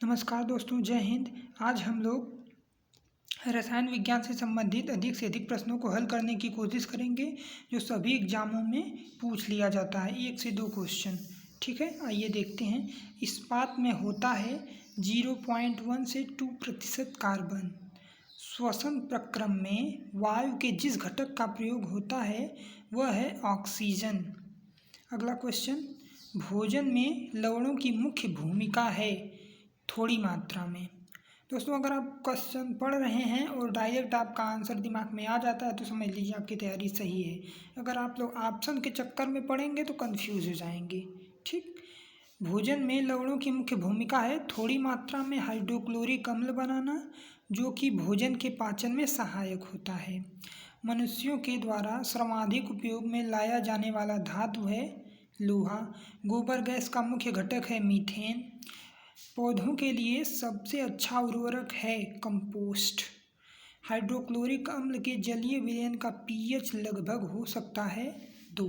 नमस्कार दोस्तों, जय हिंद। आज हम लोग रसायन विज्ञान से संबंधित अधिक से अधिक प्रश्नों को हल करने की कोशिश करेंगे जो सभी एग्जामों में पूछ लिया जाता है। 1 से 2 क्वेश्चन। ठीक है, आइए देखते हैं। इस्पात में होता है 0.1 से 2% कार्बन। श्वसन प्रक्रम में वायु के जिस घटक का प्रयोग होता है वह है ऑक्सीजन। अगला क्वेश्चन, भोजन में लवणों की मुख्य भूमिका है थोड़ी मात्रा में। दोस्तों, अगर आप क्वेश्चन पढ़ रहे हैं और डायरेक्ट आपका आंसर दिमाग में आ जाता है तो समझ लीजिए आपकी तैयारी सही है। अगर आप लोग ऑप्शन के चक्कर में पढ़ेंगे तो कंफ्यूज हो जाएंगे। ठीक, भोजन में लवणों की मुख्य भूमिका है थोड़ी मात्रा में हाइड्रोक्लोरिक अम्ल बनाना, जो कि भोजन के पाचन में सहायक होता है। मनुष्यों के द्वारा सर्वाधिक उपयोग में लाया जाने वाला धातु है लोहा। गोबर गैस का मुख्य घटक है मीथेन। पौधों के लिए सबसे अच्छा उर्वरक है कंपोस्ट। हाइड्रोक्लोरिक अम्ल के जलीय विलयन का पीएच लगभग हो सकता है 2।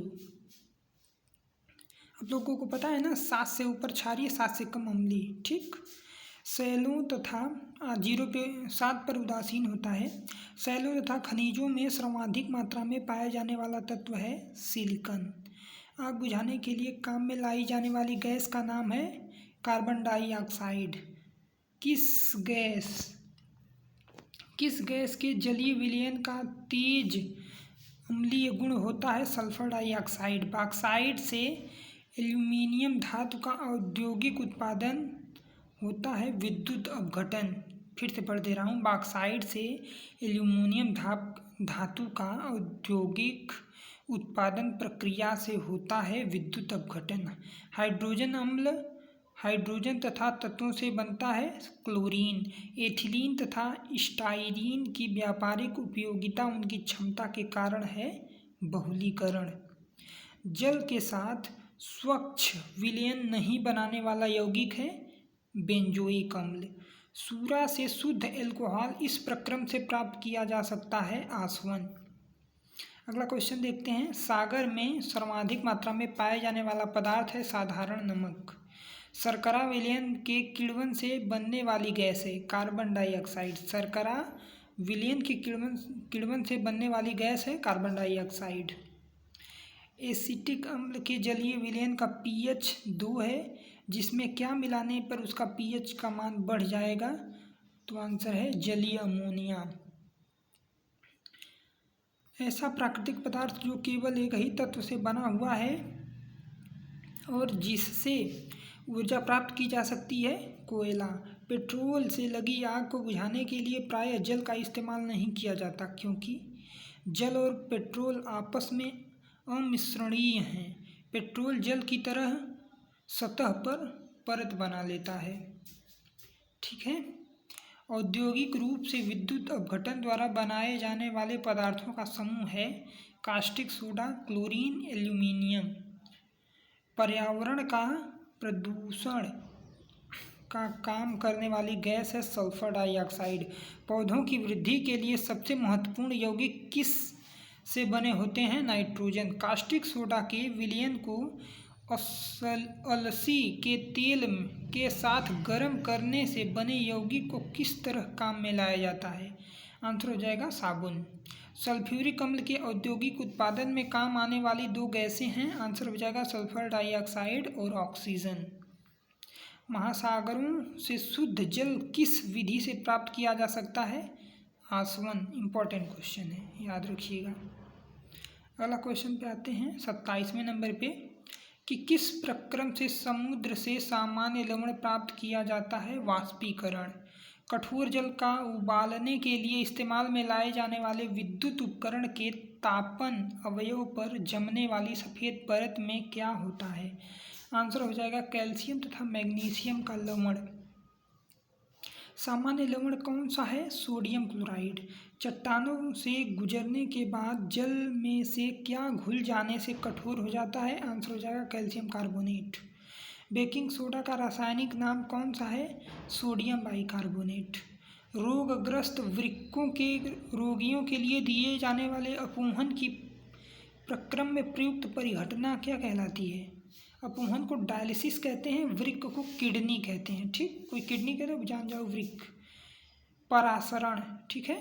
आप लोगों को पता है ना, 7 से ऊपर क्षारीय, 7 से कम अम्लीय। ठीक, शैलों तथा 7 पर उदासीन होता है। शैलों तथा खनिजों में सर्वाधिक मात्रा में पाया जाने वाला तत्व है सिलिकॉन। आग बुझाने के लिए काम में लाई जाने वाली गैस का नाम है कार्बन डाइऑक्साइड। किस गैस के जलीय विलयन का तेज अम्लीय गुण होता है सल्फर डाइऑक्साइड। बॉक्साइट से एल्यूमीनियम धातु का औद्योगिक उत्पादन होता है विद्युत अपघटन। फिर से पढ़ दे रहा हूँ, बॉक्साइट से एल्यूमीनियम धातु का औद्योगिक उत्पादन प्रक्रिया से होता है विद्युत अपघटन। हाइड्रोजन अम्ल हाइड्रोजन तथा तत्वों से बनता है क्लोरीन। एथिलीन तथा स्टाइरीन की व्यापारिक उपयोगिता उनकी क्षमता के कारण है बहुलीकरण। जल के साथ स्वच्छ विलयन नहीं बनाने वाला यौगिक है बेंजोइक अम्ल। सूरा से शुद्ध एल्कोहल इस प्रक्रम से प्राप्त किया जा सकता है आसवन। अगला क्वेश्चन देखते हैं। सागर में सर्वाधिक मात्रा में पाए जाने वाला पदार्थ है साधारण नमक। शर्करा विलयन के किण्वन से बनने वाली गैस है कार्बन डाइऑक्साइड। शर्करा विलयन के किण्वन से बनने वाली गैस है कार्बन डाइऑक्साइड। एसिटिक अम्ल के जलीय विलयन का पीएच 2 है, जिसमें क्या मिलाने पर उसका पीएच का मान बढ़ जाएगा? तो आंसर है जलीय अमोनिया। ऐसा प्राकृतिक पदार्थ जो केवल एक ही तत्व से बना हुआ है और जिससे ऊर्जा प्राप्त की जा सकती है कोयला। पेट्रोल से लगी आग को बुझाने के लिए प्रायः जल का इस्तेमाल नहीं किया जाता, क्योंकि जल और पेट्रोल आपस में अमिश्रणीय हैं। पेट्रोल जल की तरह सतह पर परत बना लेता है। ठीक है, औद्योगिक रूप से विद्युत अपघटन द्वारा बनाए जाने वाले पदार्थों का समूह है कास्टिक सोडा, क्लोरीन, एल्यूमीनियम। पर्यावरण का प्रदूषण का काम करने वाली गैस है सल्फर डाइऑक्साइड। पौधों की वृद्धि के लिए सबसे महत्वपूर्ण यौगिक किस से बने होते हैं? नाइट्रोजन। कास्टिक सोडा के विलयन को अलसी के तेल के साथ गर्म करने से बने यौगिक को किस तरह काम में लाया जाता है? आंसर हो जाएगा साबुन। सल्फ्यूरिक अम्ल के औद्योगिक उत्पादन में काम आने वाली 2 गैसें हैं। आंसर हो जाएगा सल्फर डाइऑक्साइड और ऑक्सीजन। महासागरों से शुद्ध जल किस विधि से प्राप्त किया जा सकता है? आसवन। इम्पॉर्टेंट क्वेश्चन है, याद रखिएगा। अगला क्वेश्चन पे आते हैं 27वें नंबर पे कि किस प्रक्रम से समुद्र से सामान्य लवण प्राप्त किया जाता है? वाष्पीकरण। कठोर जल का उबालने के लिए इस्तेमाल में लाए जाने वाले विद्युत उपकरण के तापन अवयव पर जमने वाली सफ़ेद परत में क्या होता है? आंसर हो जाएगा कैल्शियम तथा मैग्नीशियम का लवण। सामान्य लवण कौन सा है? Sodium chloride. चट्टानों से गुजरने के बाद जल में से क्या घुल जाने से कठोर हो जाता है? आंसर हो जाएगा कैल्शियम कार्बोनेट। बेकिंग सोडा का रासायनिक नाम कौन सा है? Sodium bicarbonate. रोगग्रस्त वृक्कों के रोगियों के लिए दिए जाने वाले अपोहन की प्रक्रम में प्रयुक्त परिघटना क्या कहलाती है? अपोहन को डायलिसिस कहते हैं, वृक्क को किडनी कहते हैं। ठीक, कोई किडनी कहते हो जान जाओ, वृक्क। परासरण, ठीक है,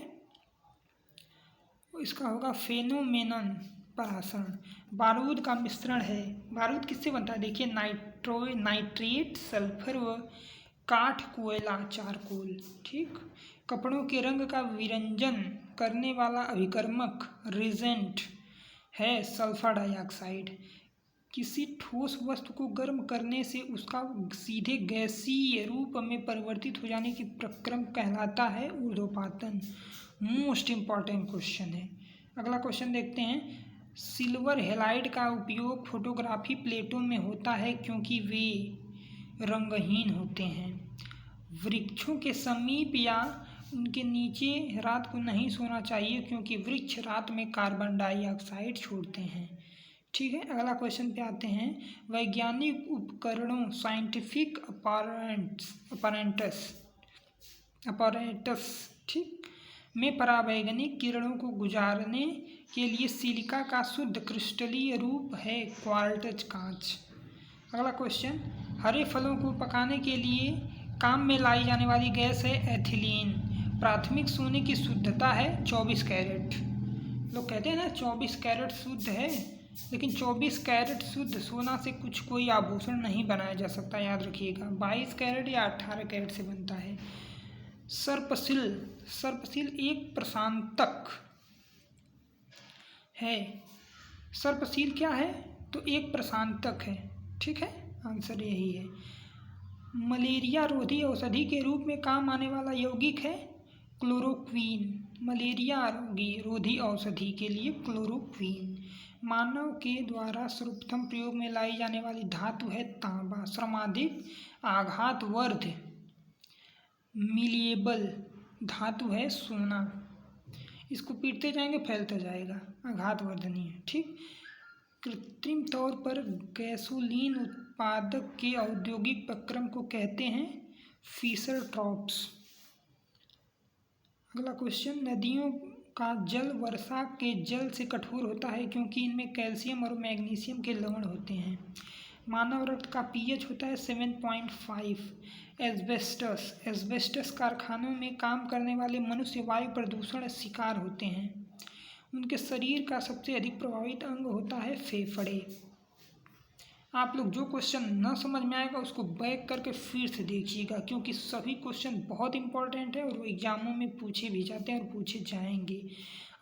इसका होगा फेनोमेनन, परासरण। बारूद का मिश्रण है, बारूद किससे बनता है? देखिए नाइट्रेट, सल्फर व काठ, कोयला, चारकोल। ठीक, कपड़ों के रंग का विरंजन करने वाला अभिकर्मक रिजेंट है सल्फर डाइऑक्साइड। किसी ठोस वस्तु को गर्म करने से उसका सीधे गैसीय रूप में परिवर्तित हो जाने की प्रक्रम कहलाता है ऊर्ध्वपातन। मोस्ट इम्पॉर्टेंट क्वेश्चन है। अगला क्वेश्चन देखते हैं। सिल्वर हैलाइड का उपयोग फोटोग्राफी प्लेटों में होता है क्योंकि वे रंगहीन होते हैं। वृक्षों के समीप या उनके नीचे रात को नहीं सोना चाहिए क्योंकि वृक्ष रात में कार्बन डाइऑक्साइड छोड़ते हैं। ठीक है, अगला क्वेश्चन पे आते हैं। वैज्ञानिक उपकरणों साइंटिफिक अपैरेटस ठीक में परावैंगनिक किरणों को गुजारने के लिए सिलिका का शुद्ध क्रिस्टलीय रूप है क्वार्ट्ज कांच। अगला क्वेश्चन। हरे फलों को पकाने के लिए काम में लाई जाने वाली गैस है एथिलीन। प्राथमिक सोने की शुद्धता है 24 कैरेट। लोग कहते हैं ना 24 कैरेट शुद्ध है, लेकिन 24 कैरेट शुद्ध सोना से कोई आभूषण नहीं बनाया जा सकता, याद रखिएगा। 22 कैरेट या 18 कैरेट से बनता है। सर्पशील एक प्रशांतक है। सर्पशील क्या है? तो एक प्रशांतक है। ठीक है, आंसर यही है। मलेरिया रोधी औषधि के रूप में काम आने वाला यौगिक है क्लोरोक्वीन। मलेरिया रोधी औषधि के लिए क्लोरोक्वीन। मानव के द्वारा सर्वप्रथम प्रयोग में लाई जाने वाली धातु है तांबा। सर्वाधिक आघातवर्ध मिलिएबल धातु है सोना। इसको पीटते जाएंगे फैलता जाएगा, आघातवर्धनीय है। ठीक, कृत्रिम तौर पर गैसोलीन उत्पादक के औद्योगिक प्रक्रम को कहते हैं फिशर ट्रॉप्स। अगला क्वेश्चन। नदियों का जल वर्षा के जल से कठोर होता है क्योंकि इनमें कैल्शियम और मैग्नीशियम के लवण होते हैं। मानव रक्त का पीएच होता है 7.5। एस्बेस्टस कारखानों में काम करने वाले मनुष्य वायु प्रदूषण शिकार होते हैं। उनके शरीर का सबसे अधिक प्रभावित अंग होता है फेफड़े। आप लोग जो क्वेश्चन न समझ में आएगा उसको बैक करके फिर से देखिएगा, क्योंकि सभी क्वेश्चन बहुत इंपॉर्टेंट है और वो एग्जामों में पूछे भी जाते हैं और पूछे जाएंगे।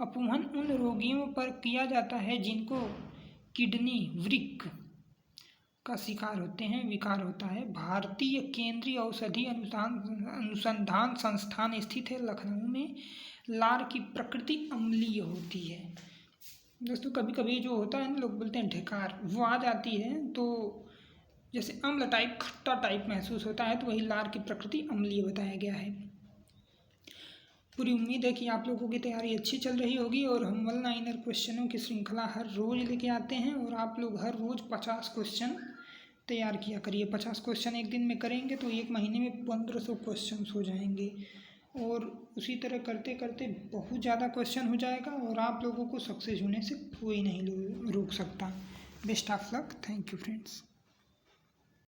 अपोहन उन रोगियों पर किया जाता है जिनको किडनी वृक्क का शिकार होते हैं, विकार होता है। भारतीय केंद्रीय औषधि अनुसंधान संस्थान स्थित है लखनऊ में। लार की प्रकृति अम्लीय होती है। दोस्तों कभी कभी जो होता है ना, लोग बोलते हैं ढेकार, वो आ जाती है तो जैसे अम्ल टाइप, खट्टा टाइप महसूस होता है, तो वही लार की प्रकृति अम्लीय बताया गया है। पूरी उम्मीद है कि आप लोगों की तैयारी अच्छी चल रही होगी और हम वन लाइनर क्वेश्चनों की श्रृंखला हर रोज़ लेके आते हैं और आप लोग हर रोज़ 50 क्वेश्चन तैयार किया करिए। 50 क्वेश्चन एक दिन में करेंगे तो एक महीने में 1500 क्वेश्चन हो जाएंगे और उसी तरह करते करते बहुत ज़्यादा क्वेश्चन हो जाएगा और आप लोगों को सक्सेस होने से कोई नहीं रोक सकता। Best of luck. Thank you friends.